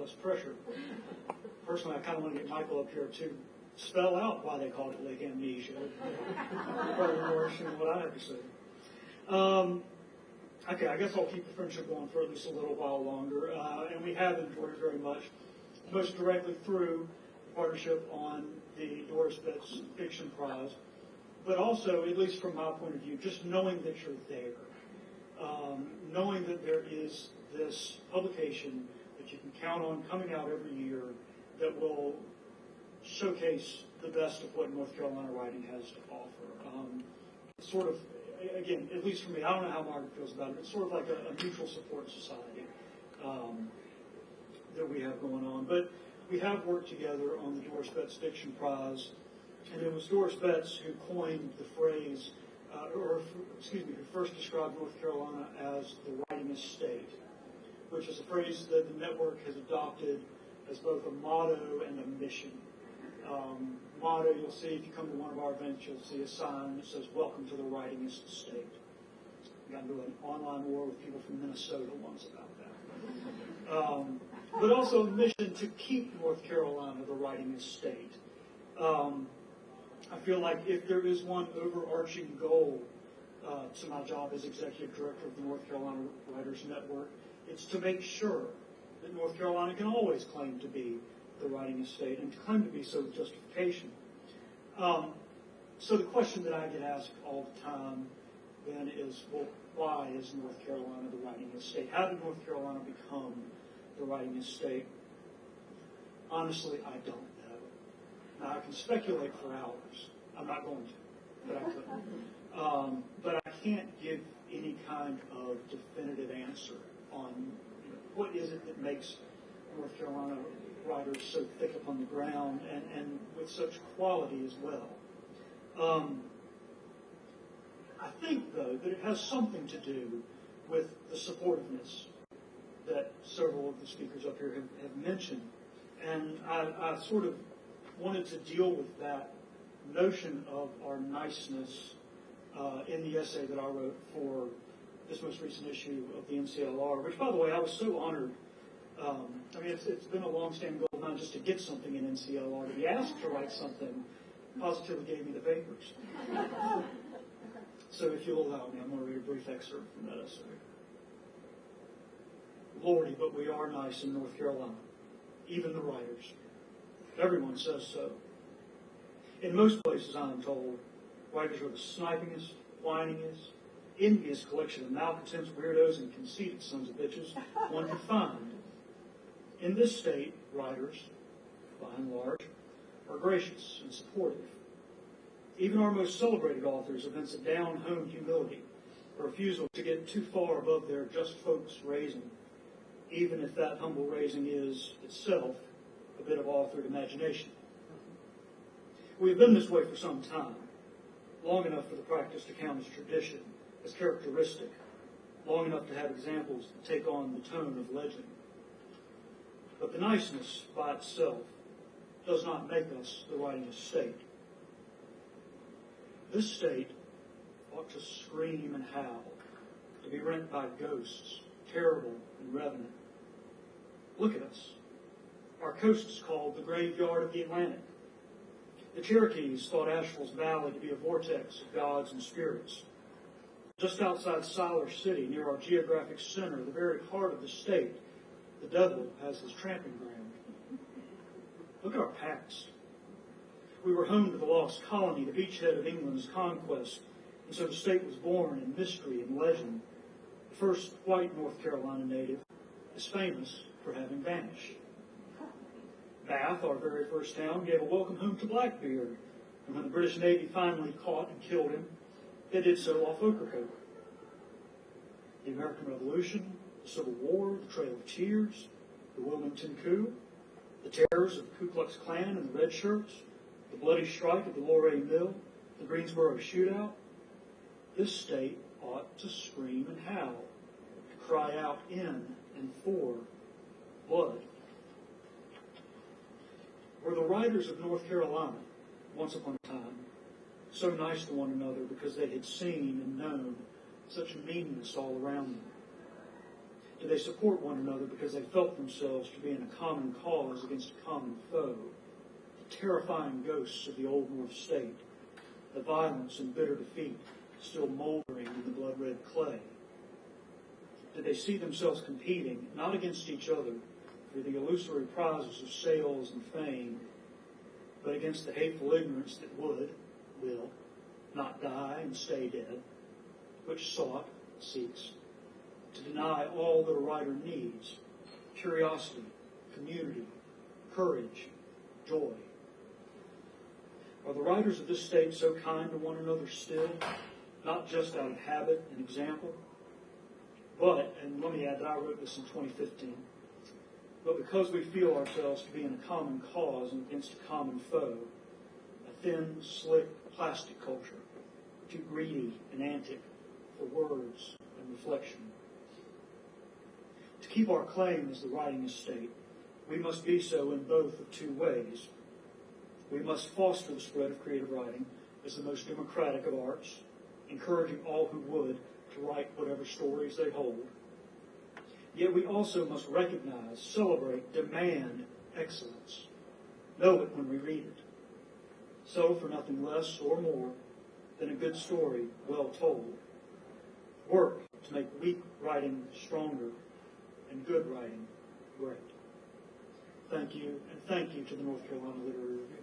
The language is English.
less pressure. Personally, I kind of want to get Michael up here to spell out why they called it Lake Amnesia. Probably more than what I have to say. Okay, I guess I'll keep the friendship going for at least a little while longer, and we have enjoyed it very much, most directly through the partnership on the Doris Betts Fiction Prize, but also, at least from my point of view, just knowing that you're there, knowing that there is this publication that you can count on coming out every year that will showcase the best of what North Carolina writing has to offer. It's sort of, again, at least for me, I don't know how Margaret feels about it, it's sort of like a mutual support society that we have going on. But we have worked together on the Doris Betts Fiction Prize, and it was Doris Betts who coined the phrase, who first described North Carolina as the writing estate, which is a phrase that the network has adopted as both a motto and a mission. Motto, you'll see if you come to one of our events, you'll see a sign that says, "Welcome to the Writing Estate." We got into an online war with people from Minnesota once about that. But also a mission to keep North Carolina the writing estate. I feel like if there is one overarching goal to my job as executive director of the North Carolina Writers Network, it's to make sure that North Carolina can always claim to be the writing estate and to claim to be so with justification. So the question that I get asked all the time then is, well, why is North Carolina the writing estate? How did North Carolina become the writing estate? Honestly, I don't know. Now, I can speculate for hours. I'm not going to, but I could. But I can't give any kind of definitive answer on what is it that makes North Carolina writers so thick upon the ground and with such quality as well. I think, though, that it has something to do with the supportiveness that several of the speakers up here have mentioned. And I sort of wanted to deal with that notion of our niceness in the essay that I wrote for this most recent issue of the NCLR, which, by the way, I was so honored. I mean, it's been a long-standing goal of mine just to get something in NCLR. To be asked to write something positively gave me the papers. So if you'll allow me, I'm going to read a brief excerpt from that essay. Lordy, but we are nice in North Carolina, even the writers. Everyone says so. In most places, I'm told, writers are the snipingest, whiningest, envious collection of malcontents, weirdos, and conceited sons of bitches one could find. In this state, writers, by and large, are gracious and supportive. Even our most celebrated authors evince a down-home humility, a refusal to get too far above their just folks raising, even if that humble raising is itself a bit of authored imagination. We have been this way for some time, long enough for the practice to count as tradition, as characteristic, long enough to have examples that take on the tone of legend. But the niceness by itself does not make us the writing estate. This state ought to scream and howl, to be rent by ghosts, terrible and revenant. Look at us. Our coast is called the graveyard of the Atlantic. The Cherokees thought Asheville's valley to be a vortex of gods and spirits. Just outside Siler City, near our geographic center, the very heart of the state, the devil has his tramping ground. Look at our past. We were home to the lost colony, the beachhead of England's conquest, and so the state was born in mystery and legend. The first white North Carolina native is famous for having vanished. Bath, our very first town, gave a welcome home to Blackbeard, and when the British Navy finally caught and killed him, they did so off Ocracoke. The American Revolution, the Civil War, the Trail of Tears, the Wilmington Coup, the terrors of the Ku Klux Klan and the Red Shirts, the bloody strike at the Luray Mill, the Greensboro shootout, this state ought to scream and howl, to cry out in and for blood. Were the writers of North Carolina, once upon a time, so nice to one another because they had seen and known such meanness all around them? Do they support one another because they felt themselves to be in a common cause against a common foe? The terrifying ghosts of the old North State, the violence and bitter defeat still moldering in the blood-red clay. Did they see themselves competing, not against each other, for the illusory prizes of sales and fame, but against the hateful ignorance that will, not die and stay dead, which seeks, to deny all that a writer needs: curiosity, community, courage, joy? Are the writers of this state so kind to one another still, not just out of habit and example, but, and let me add that I wrote this in 2015, but because we feel ourselves to be in a common cause and against a common foe, a thin, slick plastic culture, too greedy and antic for words and reflection? To keep our claim as the writing estate, we must be so in both of two ways. We must foster the spread of creative writing as the most democratic of arts, encouraging all who would to write whatever stories they hold. Yet we also must recognize, celebrate, demand excellence. Know it when we read it. So for nothing less or more than a good story well told. Work to make weak writing stronger and good writing great. Thank you, and thank you to the North Carolina Literary Review.